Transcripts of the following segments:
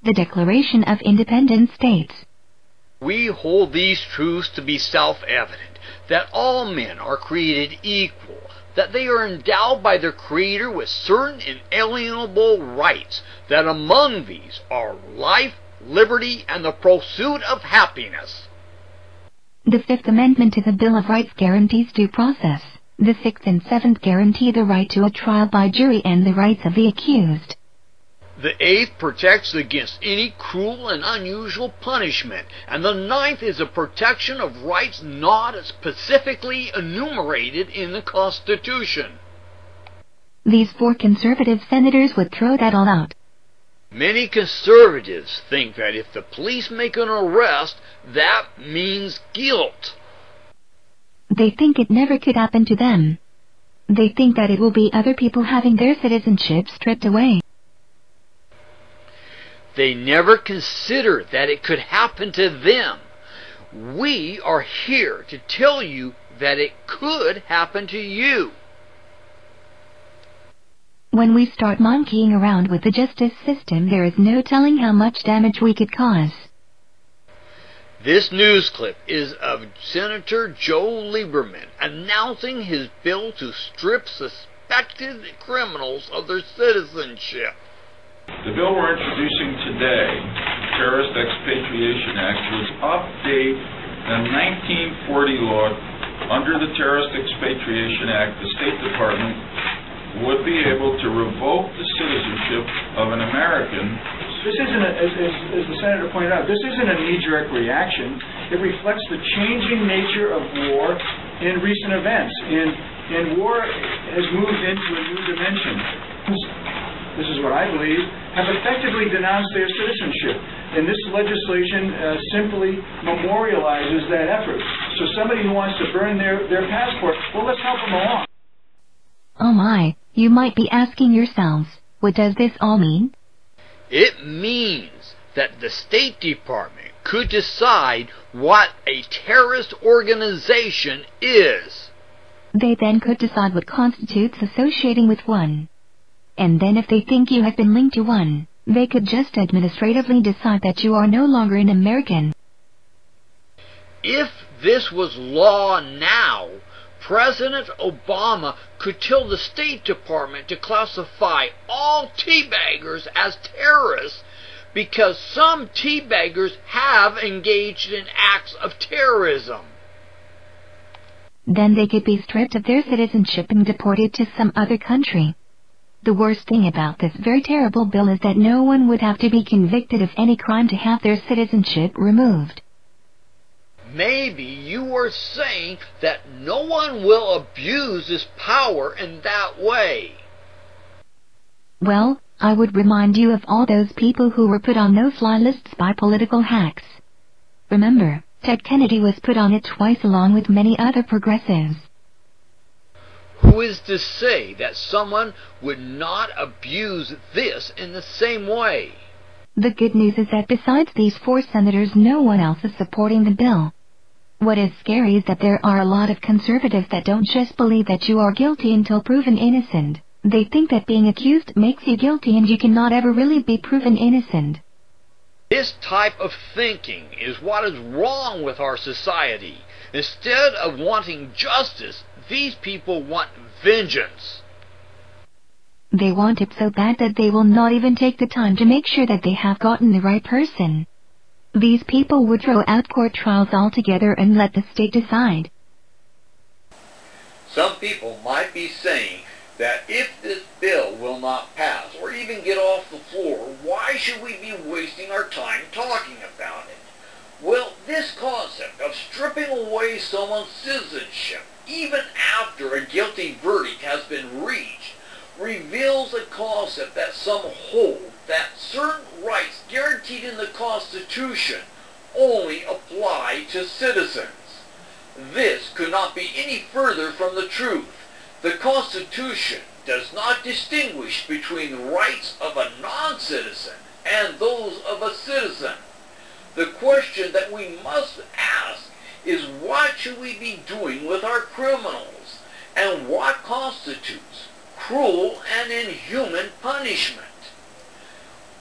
the Declaration of Independence states, "We hold these truths to be self-evident, that all men are created equal, that they are endowed by their Creator with certain inalienable rights, that among these are life, liberty, and the pursuit of happiness." The Fifth Amendment to the Bill of Rights guarantees due process. The Sixth and Seventh guarantee the right to a trial by jury and the rights of the accused. The Eighth protects against any cruel and unusual punishment, and the Ninth is a protection of rights not specifically enumerated in the Constitution. These four conservative senators would throw that all out. Many conservatives think that if the police make an arrest, that means guilt. They think it never could happen to them. They think that it will be other people having their citizenship stripped away. They never consider that it could happen to them. We are here to tell you that it could happen to you. When we start monkeying around with the justice system, there is no telling how much damage we could cause. This news clip is of Senator Joe Lieberman announcing his bill to strip suspected criminals of their citizenship. The bill we're introducing today, the Terrorist Expatriation Act, was update the 1940 law. Under the Terrorist Expatriation Act, the State Department would be able to revoke the citizenship of an American. This isn't, as the Senator pointed out, this isn't a knee-jerk reaction. It reflects the changing nature of war in recent events. And war has moved into a new dimension. This is what I believe, have effectively denounced their citizenship. And this legislation simply memorializes that effort. So somebody who wants to burn their passport, well, let's help them along. Oh my, you might be asking yourselves, what does this all mean? It means that the State Department could decide what a terrorist organization is. They then could decide what constitutes associating with one. And then if they think you have been linked to one, they could just administratively decide that you are no longer an American. If this was law now, President Obama could tell the State Department to classify all teabaggers as terrorists because some teabaggers have engaged in acts of terrorism. Then they could be stripped of their citizenship and deported to some other country. The worst thing about this very terrible bill is that no one would have to be convicted of any crime to have their citizenship removed. Maybe you are saying that no one will abuse this power in that way. Well, I would remind you of all those people who were put on no-fly lists by political hacks. Remember, Ted Kennedy was put on it twice along with many other progressives. Who is to say that someone would not abuse this in the same way? The good news is that besides these four senators, no one else is supporting the bill. What is scary is that there are a lot of conservatives that don't just believe that you are guilty until proven innocent. They think that being accused makes you guilty and you cannot ever really be proven innocent. This type of thinking is what is wrong with our society. Instead of wanting justice, these people want vengeance. They want it so bad that they will not even take the time to make sure that they have gotten the right person. These people would throw out court trials altogether and let the state decide. Some people might be saying that if this bill will not pass or even get off the floor, why should we be wasting our time talking about it? Well, this concept of stripping away someone's citizenship, even after a guilty verdict has been reached, reveals a concept that some hold that certain rights guaranteed in the Constitution only apply to citizens. This could not be any further from the truth. The Constitution does not distinguish between the rights of a non-citizen and those of a citizen. The question that we must ask is, what should we be doing with our criminals, and what constitutes cruel and inhuman punishment?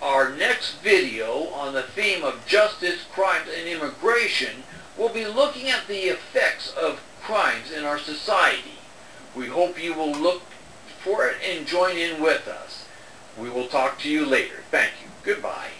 our next video on the theme of justice, crimes, and immigration will be looking at the effects of crimes in our society. We hope you will look for it and join in with us. We will talk to you later. Thank you. Goodbye.